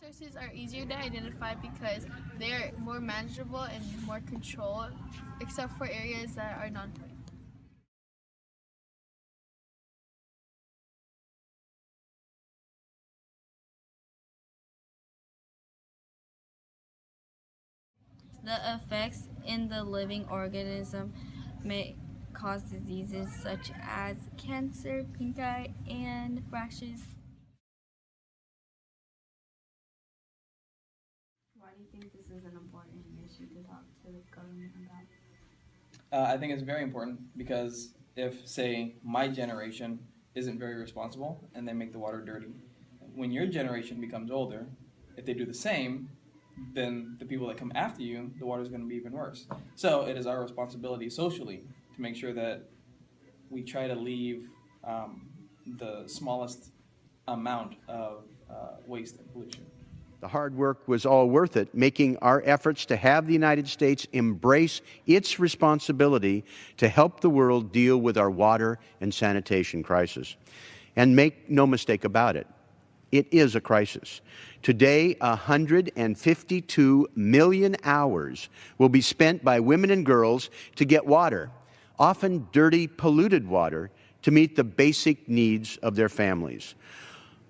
Sources are easier to identify because they are more manageable and more controlled, except for areas that are non-toy. The effects in the living organism may cause diseases such as cancer, pink eye, and rashes. Why do you think this is an important issue to talk to the government about? I think it's very important because if, say, my generation isn't very responsible and they make the water dirty, when your generation becomes older, if they do the same, then the people that come after you, the water is going to be even worse. So it is our responsibility socially to make sure that we try to leave the smallest amount of waste and pollution. The hard work was all worth it, making our efforts to have the United States embrace its responsibility to help the world deal with our water and sanitation crisis. And make no mistake about it, it is a crisis. Today, 152 million hours will be spent by women and girls to get water, often dirty, polluted water, to meet the basic needs of their families.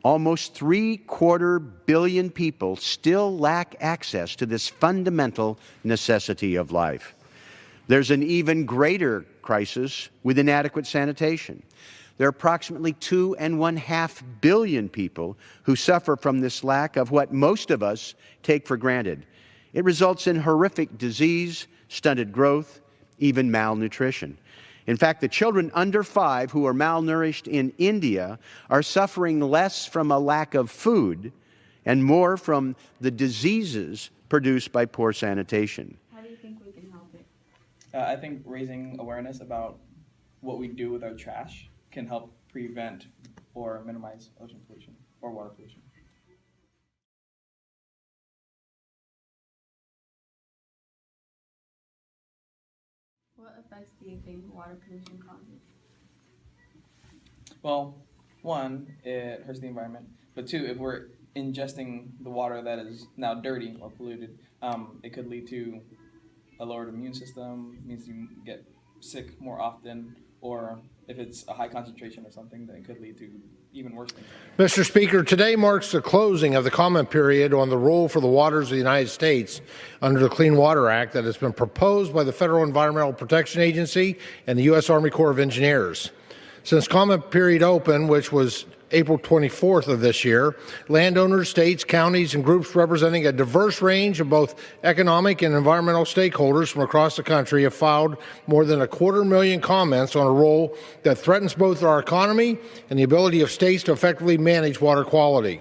Almost 3/4 billion people still lack access to this fundamental necessity of life. There's an even greater crisis with inadequate sanitation. There are approximately 2.5 billion people who suffer from this lack of what most of us take for granted. It results in horrific disease, stunted growth, even malnutrition. In fact, the children under 5 who are malnourished in India are suffering less from a lack of food and more from the diseases produced by poor sanitation. How do you think we can help it? I think raising awareness about what we do with our trash can help prevent or minimize ocean pollution or water pollution. What effects do you think water pollution causes? Well, one, it hurts the environment, but two, if we're ingesting the water that is now dirty or polluted, it could lead to a lowered immune system, means you get sick more often, or if it's a high concentration of something, then it could lead to even worse things. Mr. Speaker, today marks the closing of the comment period on the role for the waters of the United States under the Clean Water Act that has been proposed by the Federal Environmental Protection Agency and the U.S. Army Corps of Engineers. Since comment period opened, which was April 24th of this year, landowners, states, counties, and groups representing a diverse range of both economic and environmental stakeholders from across the country have filed more than 250,000 comments on a role that threatens both our economy and the ability of states to effectively manage water quality.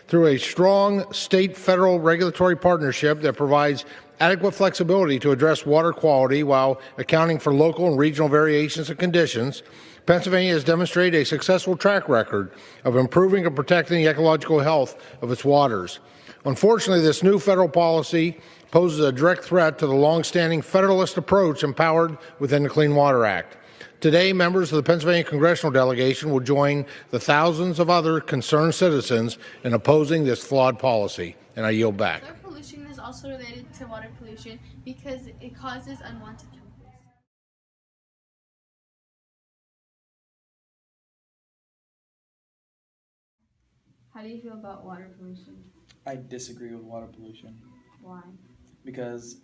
Through a strong state-federal regulatory partnership that provides adequate flexibility to address water quality while accounting for local and regional variations and conditions, Pennsylvania has demonstrated a successful track record of improving and protecting the ecological health of its waters. Unfortunately, this new federal policy poses a direct threat to the longstanding federalist approach empowered within the Clean Water Act. Today, members of the Pennsylvania congressional delegation will join the thousands of other concerned citizens in opposing this flawed policy. And I yield back. Soil pollution is also related to water pollution because it causes unwanted chemicals. How do you feel about water pollution? I disagree with water pollution Why? because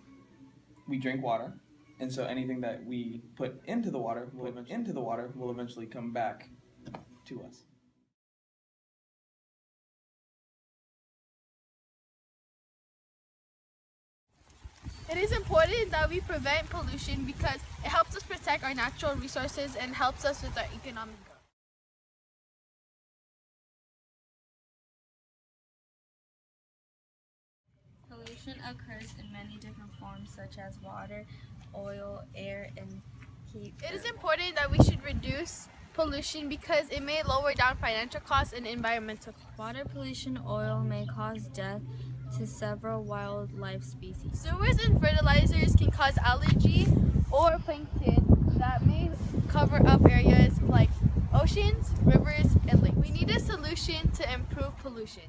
we drink water, and so anything that we put into the water will eventually come back to us. It is important that we prevent pollution because it helps us protect our natural resources and helps us with our economic growth. Pollution occurs in many different forms such as water, oil, air, and heat. It is important that we should reduce pollution because it may lower down financial costs and environmental costs. Water pollution oil may cause death to several wildlife species. Sewers and fertilizers can cause algae or plankton that may cover up areas like oceans, rivers, and lakes. We need a solution to improve pollution.